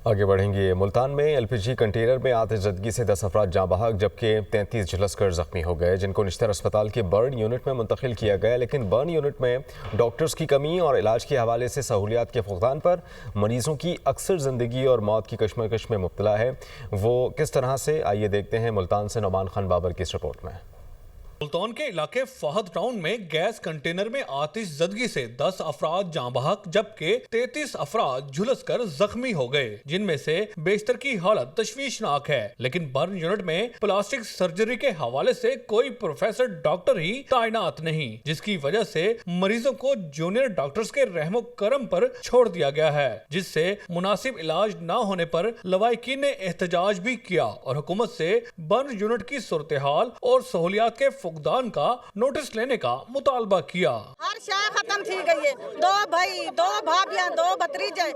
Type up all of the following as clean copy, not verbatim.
आगे बढ़ेंगे। मुल्तान में एलपीजी कंटेनर में आतिशज़दगी से 10 अफराद जाँ बहक जबकि 33 झुलस कर ज़ख्मी हो गए, जिनको निश्तर अस्पताल के बर्न यूनिट में मुंतकिल किया गया। लेकिन बर्न यूनिट में डॉक्टर्स की कमी और इलाज के हवाले से सहूलियात के फुक़दान पर मरीज़ों की अक्सर ज़िंदगी और मौत की कशमकश में मुब्तला है। वो किस तरह से, आइए देखते हैं मुल्तान से नुमान खान बाबर की इस रिपोर्ट में। मुल्तान के इलाके फहद टाउन में गैस कंटेनर में आतिशज़दगी से 10 अफराद जाँ बहक जबकि 33 अफराद झुलस कर जख्मी हो गए, जिनमें से बेशतर की हालत तशवीशनाक है। लेकिन बर्न यूनिट में प्लास्टिक सर्जरी के हवाले से कोई प्रोफेसर डॉक्टर ही तैनात नहीं, जिसकी वजह से मरीजों को जूनियर डॉक्टर्स के रहमो करम पर छोड़ दिया गया है, जिससे मुनासिब इलाज न होने पर लवाहिकीन ने एहतजाज भी किया और हुकूमत से बर्न यूनिट की सूरत हाल और सहूलियात के फुकदान का नोटिस लेने का मुतालबा किया। हर शाह खत्म थी गई है। 2 भाई, 2 भाभियां, 2 भतीजे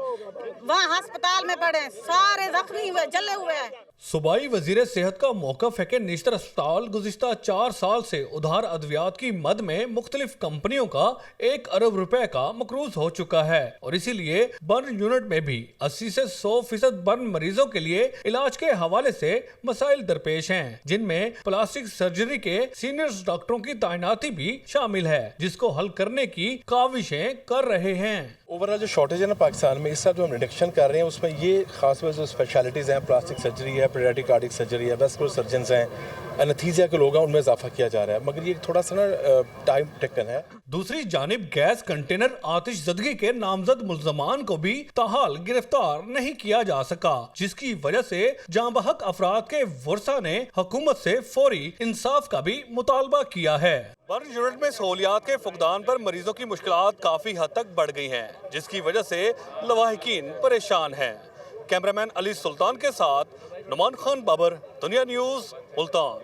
वहाँ अस्पताल में पड़े, सारे जख्मी हुए, जले हुए हैं। सूबाई वजीर सेहत का मौकफ है कि निश्तर अस्पताल गुज़िश्ता 4 साल से उधार अद्वियात की मद में मुख्तलिफ कंपनियों का 1 अरब रुपए का मकरूज हो चुका है और इसीलिए बर्न यूनिट में भी 80 से 100% बर्न मरीजों के लिए इलाज के हवाले से मसाइल दरपेश हैं, जिनमें प्लास्टिक सर्जरी के सीनियर डॉक्टरों की तैनाती भी शामिल है, जिसको हल करने की काविशें कर रहे हैं। ओवरऑल जो शॉर्टेज है ना पाकिस्तान में, इस साल जो हम रिडक्शन कर रहे हैं उसमें ये खास जो स्पेशलिटीज़ हैं, प्लास्टिक सर्जरी है, पीडियाट्रिक कार्डियक सर्जरी है, वेस्कुलर सर्जन्स हैं, एनेस्थीसिया के लोग हैं, उनमें इजाफा किया जा रहा है, मगर ये थोड़ा सा ना टाइम टेकन है। दूसरी जानिब गैस कंटेनर आतिशज़दगी के नामजद मुल्जमान को भी ताहाल गिरफ्तार नहीं किया जा सका, जिसकी वजह से जाँ बहक अफराद के वर्सा ने हुकूमत से फौरी इंसाफ का भी मुतालबा किया है। बर्न यूनिट में सहूलियात के फुकदान पर मरीजों की मुश्किलात काफी हद तक बढ़ गई हैं, जिसकी वजह से लवाहिकीन परेशान हैं। कैमरामैन अली सुल्तान के साथ नुमान खान बाबर, दुनिया न्यूज़, मुल्तान।